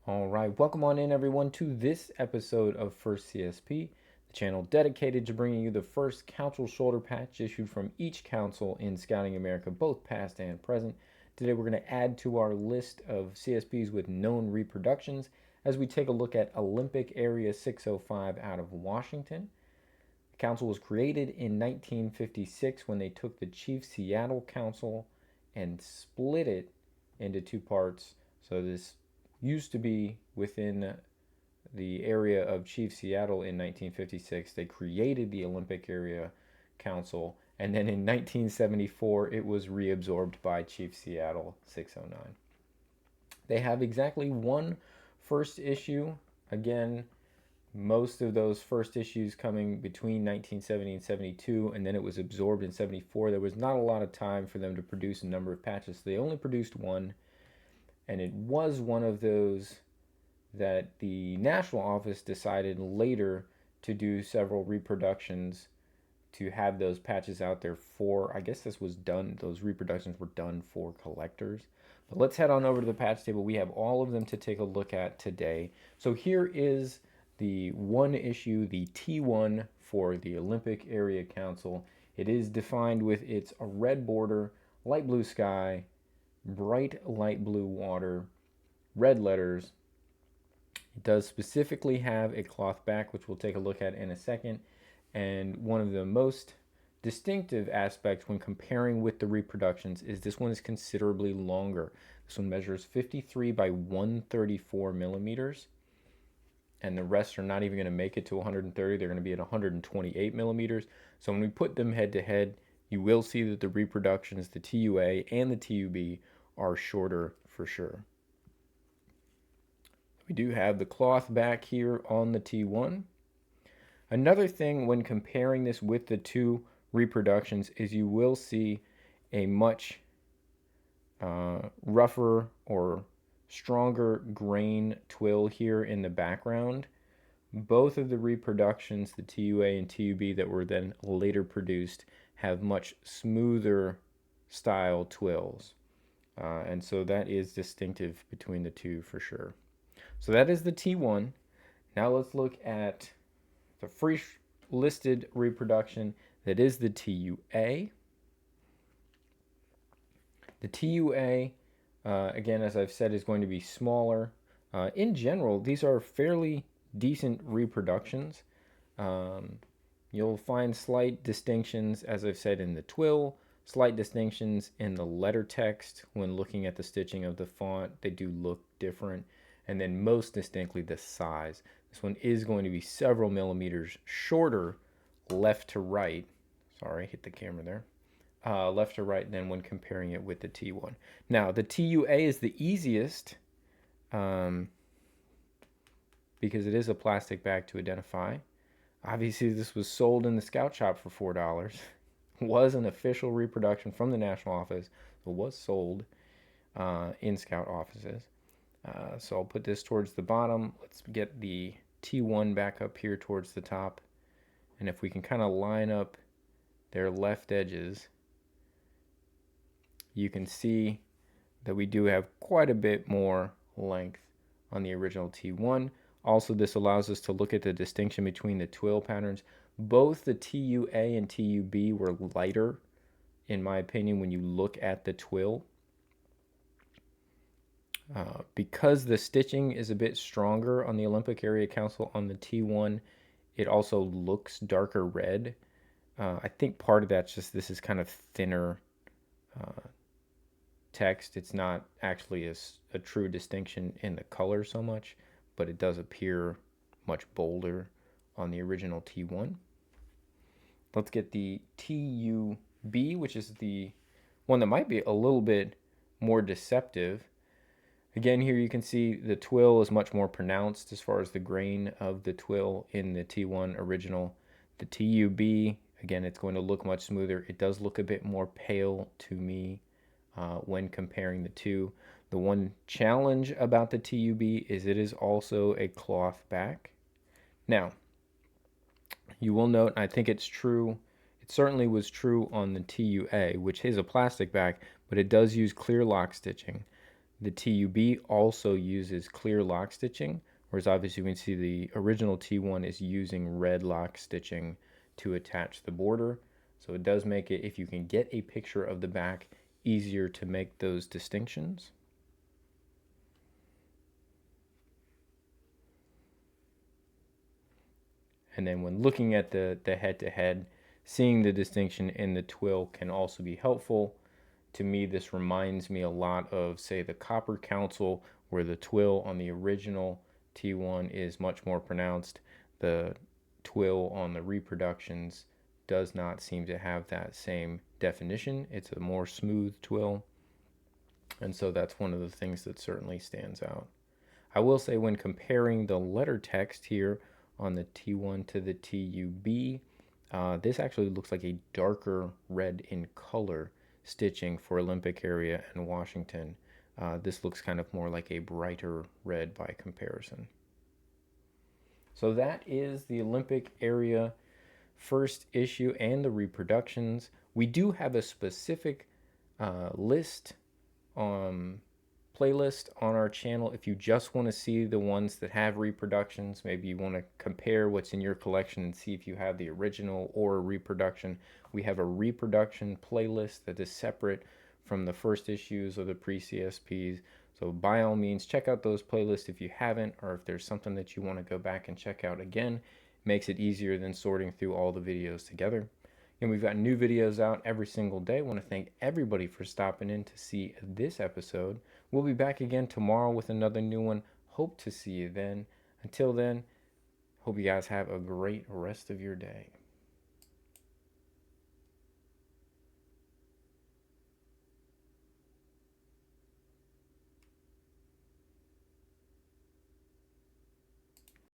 All right, welcome on in everyone to this episode of First CSP, the channel dedicated to bringing you the first council shoulder patch issued from each council in Scouting America, both past and present. Today we're going to add to our list of CSPs with known reproductions as we take a look at Olympic Area 605 out of Washington. The council was created in 1956 when they took the Chief Seattle Council and split it into two parts. So this used to be within the area of Chief Seattle in 1956. They created the Olympic Area Council, and then in 1974 it was reabsorbed by Chief Seattle 609. They have exactly one first issue. Again, most of those first issues coming between 1970 and 72, and then it was absorbed in 74. There was not a lot of time for them to produce a number of patches, so they only produced one, and it was one of those that the national office decided later to do several reproductions to have those patches out there for. I guess this was done, those reproductions were done for collectors. But let's head on over to the patch table. We have all of them to take a look at today. So here is the one issue, the T1 for the Olympic Area Council. It is defined with its red border, light blue sky, bright light blue water, red letters. It does specifically have a cloth back, which we'll take a look at in a second. And one of the most distinctive aspects when comparing with the reproductions is this one is considerably longer. This one measures 53 by 134 millimeters, and the rest are not even going to make it to 130. They're going to be at 128 millimeters. So when we put them head to head, you will see that the reproductions, the TUA and the TUB, are shorter for sure. We do have the cloth back here on the T1. Another thing when comparing this with the two reproductions is you will see a much rougher or stronger grain twill here in the background. Both of the reproductions, the TUA and TUB that were then later produced, have much smoother style twills. And so that is distinctive between the two for sure. So that is the T1. Now let's look at the free listed reproduction that is the TUA. The TUA, again, as I've said, is going to be smaller. In general, these are fairly decent reproductions. You'll find slight distinctions, as I've said, in the twill, slight distinctions in the letter text. When looking at the stitching of the font, they do look different. And then most distinctly, the size. This one is going to be several millimeters shorter left to right. Sorry, hit the camera there. Left to right than when comparing it with the T1. Now, the TUA is the easiest because it is a plastic bag to identify. Obviously, this was sold in the Scout Shop for $4. Was an official reproduction from the national office. It was sold in Scout offices. So I'll put this towards the bottom. Let's get the T1 back up here towards the top. And if we can kind of line up their left edges, you can see that we do have quite a bit more length on the original T1. Also, this allows us to look at the distinction between the twill patterns. Both the TUA and TUB were lighter, in my opinion, when you look at the twill. Because the stitching is a bit stronger on the Olympic Area Council on the T1, it also looks darker red. I think part of that's just this is kind of thinner text. It's not actually a true distinction in the color so much, but it does appear much bolder on the original T1. Let's get the TUB, which is the one that might be a little bit more deceptive. Again, here you can see the twill is much more pronounced as far as the grain of the twill in the T1 original. The TUB, again, it's going to look much smoother. It does look a bit more pale to me when comparing the two. The one challenge about the TUB is it is also a cloth back. Now, you will note, I think it's true, it certainly was true on the TUA, which is a plastic back, but it does use clear lock stitching. The TUB also uses clear lock stitching, whereas obviously you can see the original T1 is using red lock stitching to attach the border. So it does make it, if you can get a picture of the back, easier to make those distinctions. And then when looking at the head-to-head, seeing the distinction in the twill can also be helpful. To me, this reminds me a lot of, say, the Copper Council, where the twill on the original T1 is much more pronounced. The twill on the reproductions does not seem to have that same definition. It's a more smooth twill. And so that's one of the things that certainly stands out. I will say when comparing the letter text here on the T1 to the TUB, this actually looks like a darker red in color stitching for Olympic area and Washington. This looks kind of more like a brighter red by comparison. So that is the Olympic area first issue and the reproductions. We do have a specific list playlist on our channel if you just want to see the ones that have reproductions. Maybe you want to compare what's in your collection and see if you have the original or a reproduction. We have a reproduction playlist that is separate from the first issues of the pre-CSPs. So by all means, check out those playlists if you haven't, or if there's something that you want to go back and check out again. It makes it easier than sorting through all the videos together. And we've got new videos out every single day. I want to thank everybody for stopping in to see this episode. We'll be back again tomorrow with another new one. Hope to see you then. Until then, hope you guys have a great rest of your day.